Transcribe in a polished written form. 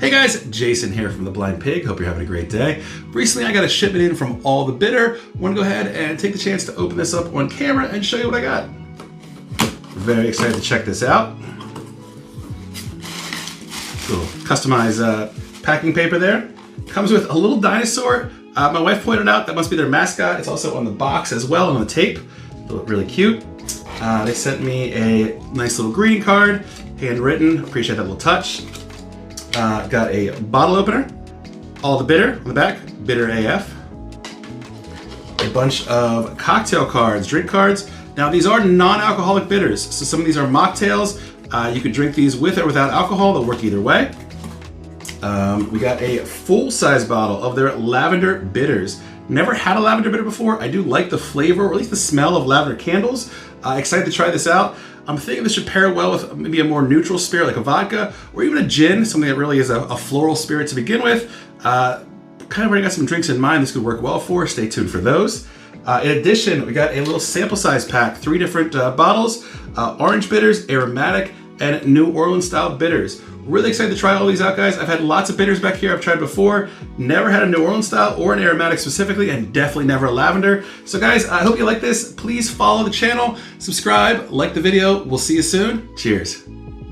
Hey guys, Jason here from The Blind Pig. Hope you're having a great day. Recently I got a shipment in from All the Bitter. I want to go ahead and take the chance to open this up on camera and show you what I got. Very excited to check this out. Little customized packing paper there. Comes with a little dinosaur. My wife pointed out that must be their mascot. It's also on the box as well and on the tape. Look really cute. They sent me a nice little greeting card, handwritten. Appreciate that little touch. Got a bottle opener, All the Bitter on the back, Bitter AF. A bunch of cocktail cards, drink cards. Now these are non-alcoholic bitters, so some of these are mocktails. You could drink these with or without alcohol, they'll work either way. We got a full-size bottle of their lavender bitters. Never had a lavender bitter before. I do like the flavor, or at least the smell of lavender candles. Excited to try this out. I'm thinking this should pair well with maybe a more neutral spirit like a vodka or even a gin, something that really is a floral spirit to begin with. Kind of already got some drinks in mind this could work well for. Stay tuned for those. In addition, we got a little sample size pack, 3 different bottles, orange bitters, aromatic, and New Orleans style bitters. Really excited to try all these out, guys. I've had lots of bitters back here I've tried before. Never had a New Orleans style or an aromatic specifically, and definitely never a lavender. So guys, I hope you like this. Please follow the channel, subscribe, like the video. We'll see you soon. Cheers.